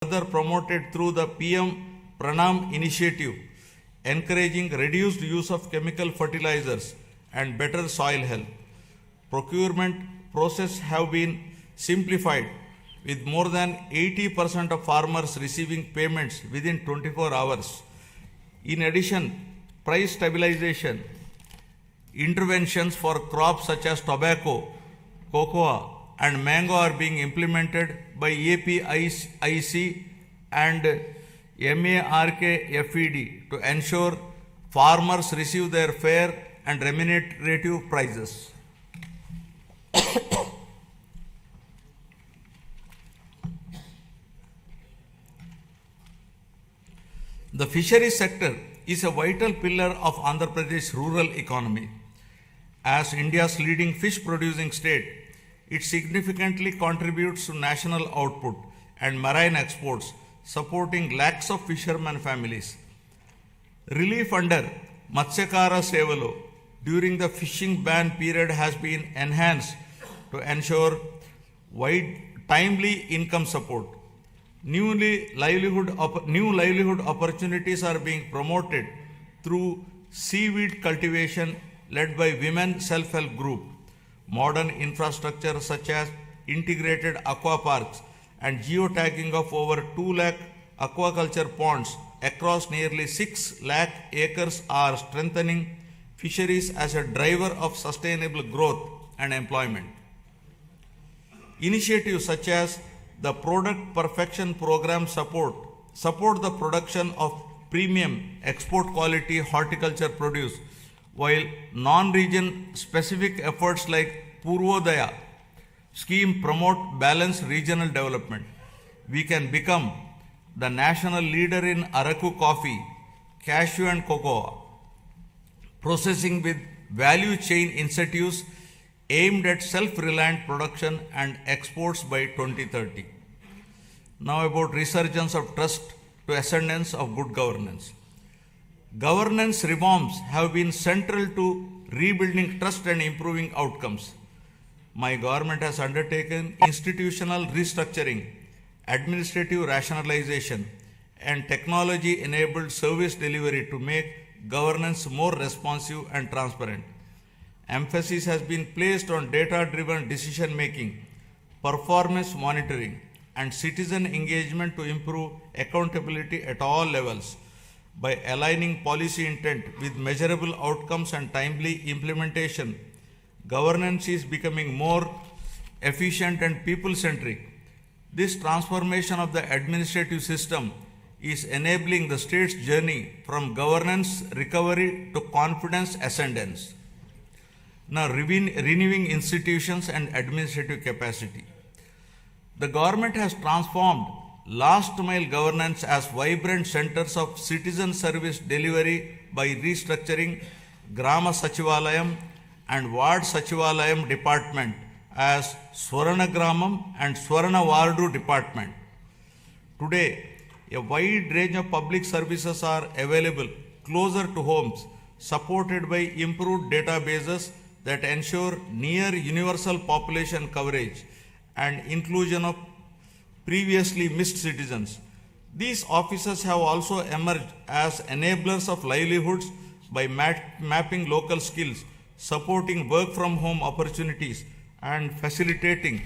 further promoted through the PM Pranam initiative, encouraging reduced use of chemical fertilizers and better soil health. Procurement process have been simplified, with more than 80% of farmers receiving payments within 24 hours. In addition, price stabilization interventions for crops such as tobacco, cocoa, and mango are being implemented by APIC and MARKFED to ensure farmers receive their fair and remunerative prices. The fishery sector is a vital pillar of Andhra Pradesh rural economy. As India's leading fish producing state, it significantly contributes to national output and marine exports, supporting lakhs of fishermen families. Relief under Matsyakara Sevalo during the fishing ban period has been enhanced to ensure timely income support. New livelihood opportunities are being promoted through seaweed cultivation led by women self-help group. Modern infrastructure such as integrated aqua parks and geotagging of over 2 lakh aquaculture ponds across nearly 6 lakh acres are strengthening fisheries as a driver of sustainable growth and employment. Initiatives such as the Product Perfection Program support the production of premium export quality horticulture produce, while non-region specific efforts like Purvodaya scheme promote balanced regional development. We can become the national leader in Araku coffee, cashew and cocoa processing with value chain incentives aimed at self-reliant production and exports by 2030. Now about resurgence of trust to ascendance of good governance. Governance reforms have been central to rebuilding trust and improving outcomes. My government has undertaken institutional restructuring, administrative rationalization, and technology-enabled service delivery to make governance more responsive and transparent. Emphasis has been placed on data-driven decision-making, performance monitoring, and citizen engagement to improve accountability at all levels. By aligning policy intent with measurable outcomes and timely implementation, governance is becoming more efficient and people-centric. This transformation of the administrative system is enabling the state's journey from governance recovery to confidence ascendance. Now, renewing institutions and administrative capacity. The government has transformed last mile governance as vibrant centers of citizen service delivery by restructuring Grama Sachivalayam and Ward Sachivalayam department as Swarana Gramam and Swarana Wardu department. Today, a wide range of public services are available closer to homes, supported by improved databases that ensure near universal population coverage and inclusion of previously missed citizens. These offices have also emerged as enablers of livelihoods by mapping local skills, supporting work from home opportunities, and facilitating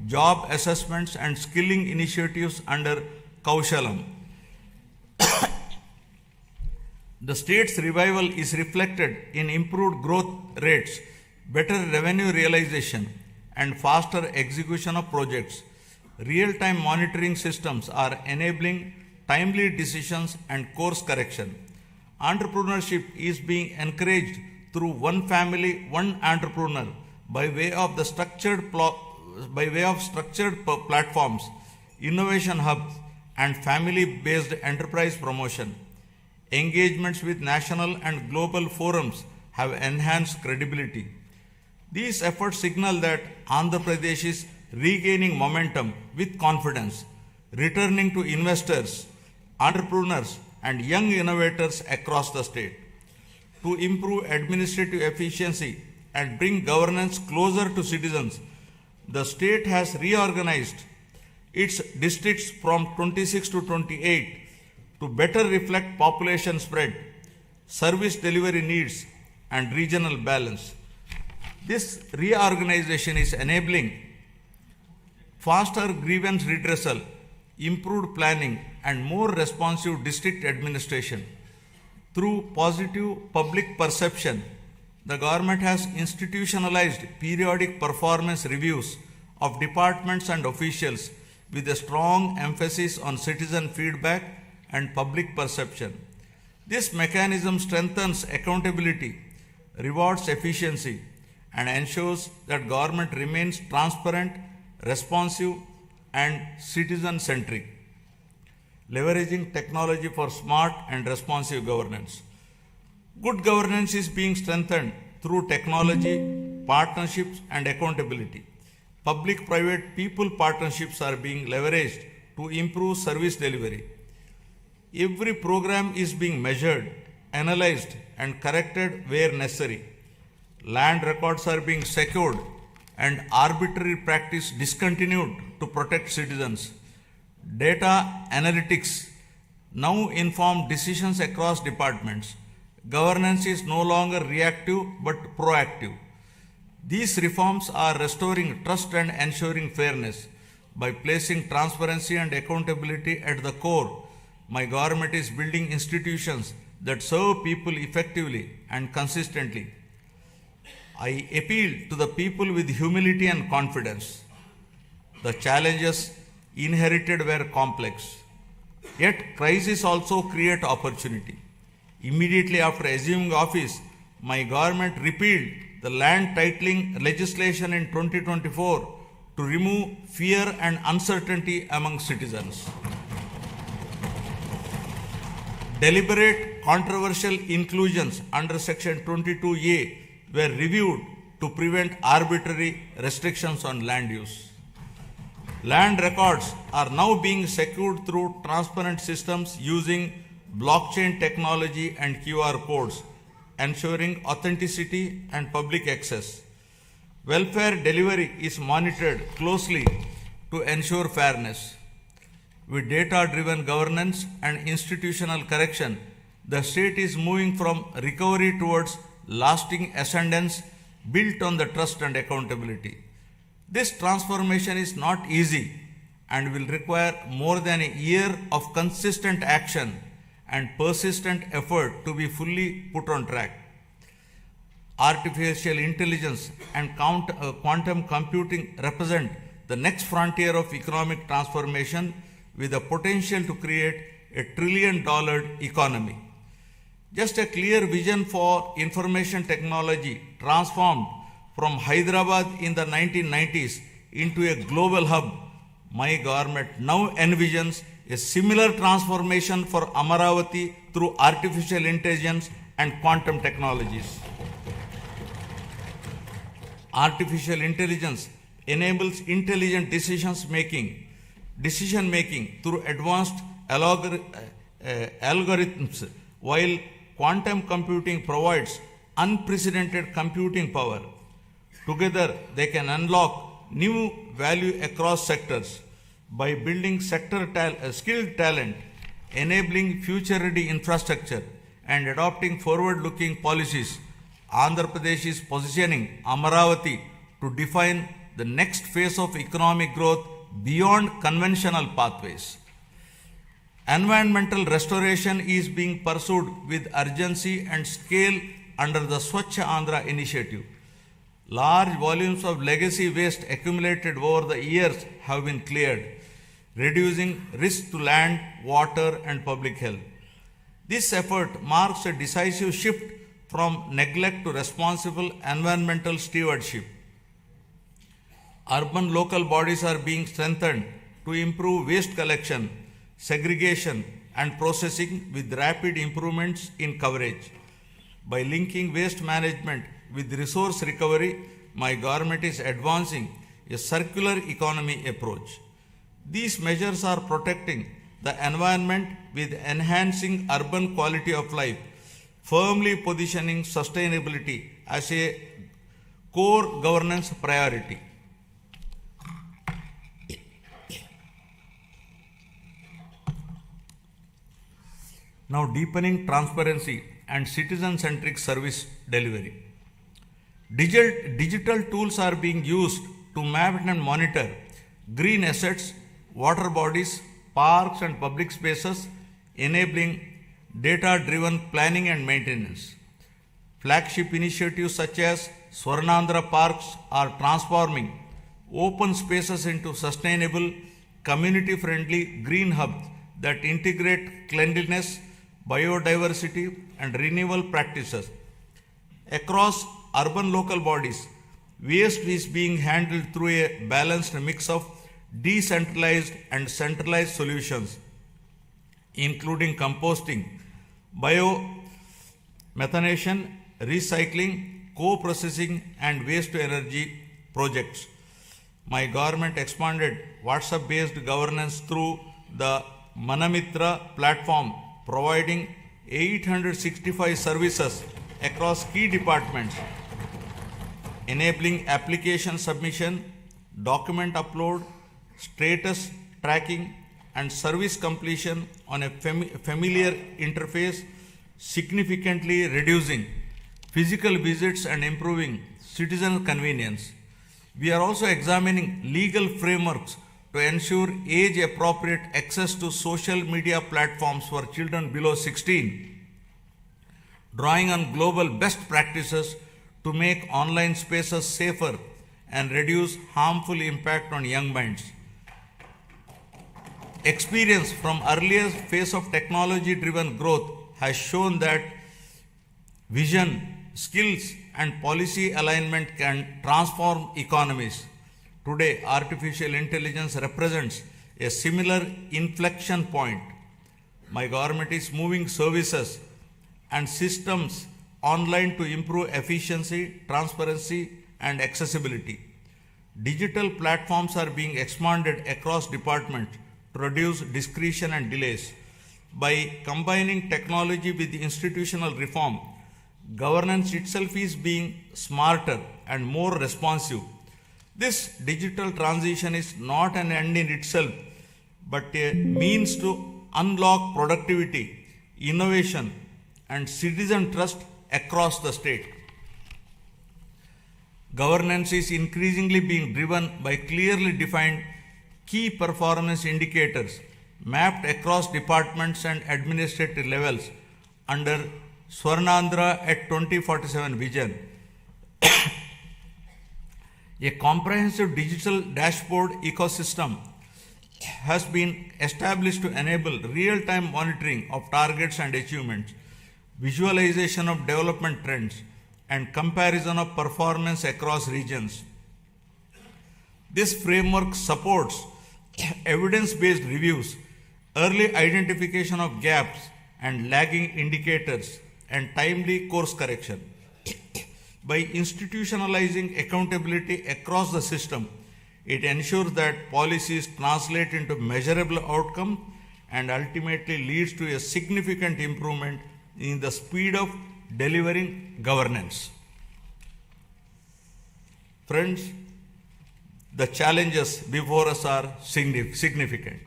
job assessments and skilling initiatives under Kaushalam. The state's revival is reflected in improved growth rates, better revenue realization, and faster execution of projects. Real-time monitoring systems are enabling timely decisions and course correction. Entrepreneurship is being encouraged through one family, one entrepreneur by way of structured platforms, innovation hubs, and family-based enterprise promotion. Engagements with national and global forums have enhanced credibility. These efforts signal that Andhra Pradesh is regaining momentum with confidence, returning to investors, entrepreneurs, and young innovators across the state. To improve administrative efficiency and bring governance closer to citizens, the state has reorganized its districts from 26 to 28 to better reflect population spread, service delivery needs, and regional balance. This reorganization is enabling faster grievance redressal, improved planning, and more responsive district administration. Through positive public perception, the government has institutionalized periodic performance reviews of departments and officials with a strong emphasis on citizen feedback and public perception. This mechanism strengthens accountability, rewards efficiency, and ensures that government remains transparent, responsive, and citizen-centric, leveraging technology for smart and responsive governance. Good governance is being strengthened through technology, partnerships, and accountability. Public-private people partnerships are being leveraged to improve service delivery. Every program is being measured, analyzed, and corrected where necessary. Land records are being secured and arbitrary practice discontinued to protect citizens. Data analytics now inform decisions across departments. Governance is no longer reactive but proactive. These reforms are restoring trust and ensuring fairness. By placing transparency and accountability at the core, my government is building institutions that serve people effectively and consistently. I appeal to the people with humility and confidence. The challenges inherited were complex, yet crises also create opportunity. Immediately after assuming office, my government repealed the land titling legislation in 2024 to remove fear and uncertainty among citizens. Deliberate controversial inclusions under Section 22A were reviewed to prevent arbitrary restrictions on land use. Land records are now being secured through transparent systems using blockchain technology and QR codes, ensuring authenticity and public access. Welfare delivery is monitored closely to ensure fairness. With data-driven governance and institutional correction, the state is moving from recovery towards lasting ascendance built on the trust and accountability. This transformation is not easy and will require more than a year of consistent action and persistent effort to be fully put on track. Artificial intelligence and quantum computing represent the next frontier of economic transformation with the potential to create $1 trillion economy. Just a clear vision for information technology transformed from Hyderabad in the 1990s into a global hub, my government now envisions a similar transformation for Amaravati through artificial intelligence and quantum technologies. Artificial intelligence enables intelligent decision making through advanced algorithms, while quantum computing provides unprecedented computing power. Together, they can unlock new value across sectors by building skilled talent, enabling future-ready infrastructure, and adopting forward-looking policies. Andhra Pradesh is positioning Amaravati to define the next phase of economic growth beyond conventional pathways. Environmental restoration is being pursued with urgency and scale under the Swachh Andhra initiative. Large volumes of legacy waste accumulated over the years have been cleared, reducing risk to land, water, and public health. This effort marks a decisive shift from neglect to responsible environmental stewardship. Urban local bodies are being strengthened to improve waste collection, segregation, and processing with rapid improvements in coverage. By linking waste management with resource recovery, my government is advancing a circular economy approach. These measures are protecting the environment with enhancing urban quality of life, firmly positioning sustainability as a core governance priority. now deepening transparency and citizen-centric service delivery. Digital tools are being used to map and monitor green assets, water bodies, parks and public spaces, enabling data-driven planning and maintenance. Flagship initiatives such as Swarnandhra Parks are transforming open spaces into sustainable, community-friendly green hubs that integrate cleanliness, biodiversity, and renewable practices. Across urban local bodies, waste is being handled through a balanced mix of decentralized and centralized solutions, including composting, biomethanation, recycling, co-processing, and waste-to-energy projects. My government expanded WhatsApp-based governance through the Manamitra platform, providing 865 services across key departments, enabling application submission, document upload, status tracking, and service completion on a familiar interface, significantly reducing physical visits and improving citizen convenience. We are also examining legal frameworks to ensure age-appropriate access to social media platforms for children below 16, drawing on global best practices to make online spaces safer and reduce harmful impact on young minds. Experience from earlier phase of technology-driven growth has shown that vision, skills, and policy alignment can transform economies. Today, artificial intelligence represents a similar inflection point. My government is moving services and systems online to improve efficiency, transparency, and accessibility. Digital platforms are being expanded across departments to reduce discretion and delays. By combining technology with institutional reform, governance itself is being smarter and more responsive. This digital transition is not an end in itself, but a means to unlock productivity, innovation, and citizen trust across the state. Governance is increasingly being driven by clearly defined key performance indicators mapped across departments and administrative levels under Swarnandhra at 2047 vision. A comprehensive digital dashboard ecosystem has been established to enable real-time monitoring of targets and achievements, visualization of development trends, and comparison of performance across regions. This framework supports evidence-based reviews, early identification of gaps and lagging indicators, and timely course correction. By institutionalizing accountability across the system, it ensures that policies translate into measurable outcomes and ultimately leads to a significant improvement in the speed of delivering governance. Friends, the challenges before us are significant.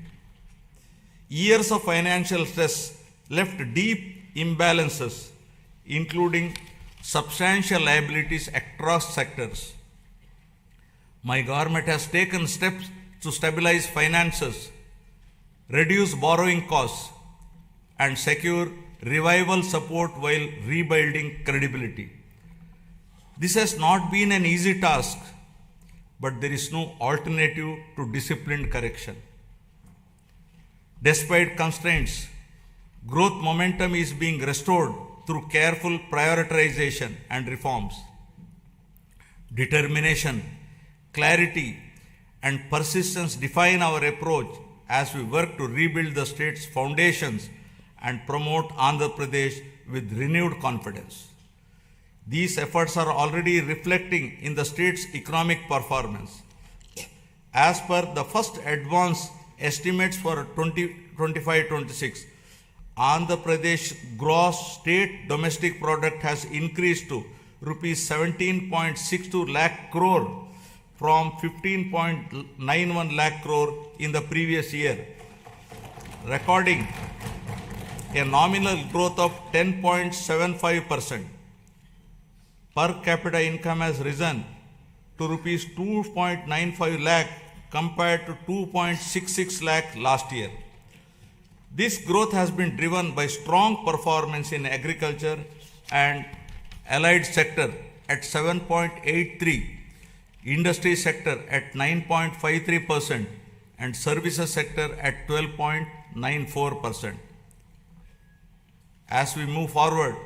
Years of financial stress left deep imbalances, including substantial liabilities across sectors. My government has taken steps to stabilize finances, reduce borrowing costs, and secure revival support while rebuilding credibility. This has not been an easy task, but there is no alternative to disciplined correction. Despite constraints, growth momentum is being restored through careful prioritization and reforms. Determination, clarity, and persistence define our approach as we work to rebuild the state's foundations and promote Andhra Pradesh with renewed confidence. These efforts are already reflecting in the state's economic performance. As per the first advance estimates for 2025-26, Andhra Pradesh gross state domestic product has increased to rupees 17.62 lakh crore from 15.91 lakh crore in the previous year, recording a nominal growth of 10.75%. Per capita income has risen to rupees 2.95 lakh compared to 2.66 lakh last year. This growth has been driven by strong performance in agriculture and allied sector at 7.83, industry sector at 9.53%, and services sector at 12.94%. As we move forward,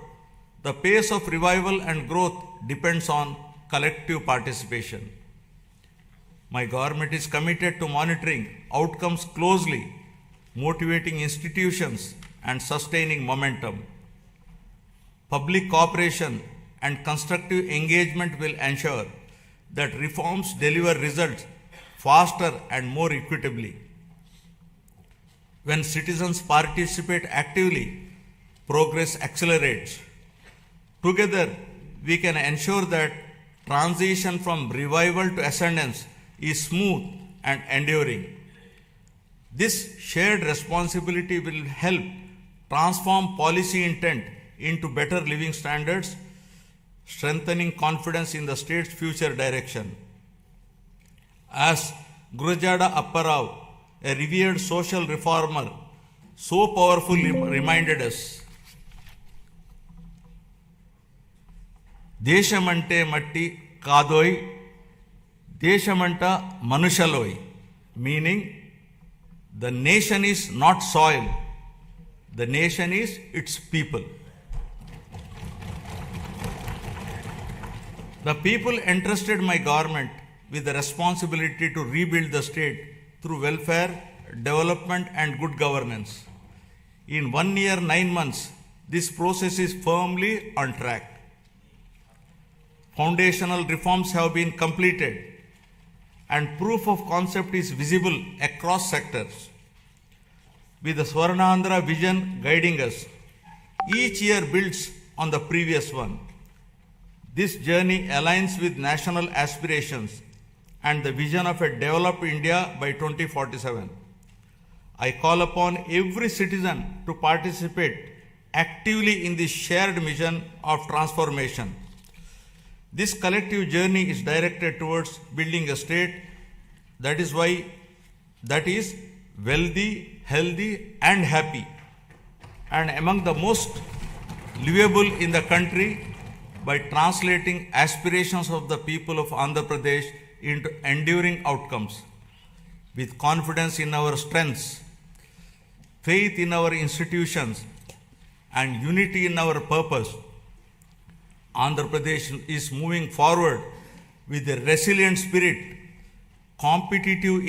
the pace of revival and growth depends on collective participation. My government is committed to monitoring outcomes closely, motivating institutions and sustaining momentum. Public cooperation and constructive engagement will ensure that reforms deliver results faster and more equitably. When citizens participate actively, progress accelerates. Together, we can ensure that transition from revival to ascendance is smooth and enduring. This shared responsibility will help transform policy intent into better living standards, strengthening confidence in the state's future direction. As Gurujada Apparao, a revered social reformer, so powerfully reminded us, Deshamante matti kadoi, Deshamanta manushaloi, meaning the nation is not soil, the nation is its people. The people entrusted my government with the responsibility to rebuild the state through welfare, development, and good governance. In 1 year, 9 months, this process is firmly on track. Foundational reforms have been completed, and proof of concept is visible across sectors. With the Swarnandhra vision guiding us, each year builds on the previous one. This journey aligns with national aspirations and the vision of a developed India by 2047. I call upon every citizen to participate actively in this shared mission of transformation. This collective journey is directed towards building a state that is wealthy, healthy, and happy, and among the most livable in the country by translating aspirations of the people of Andhra Pradesh into enduring outcomes. With confidence in our strengths, faith in our institutions, and unity in our purpose, Andhra Pradesh is moving forward with a resilient spirit, competitive in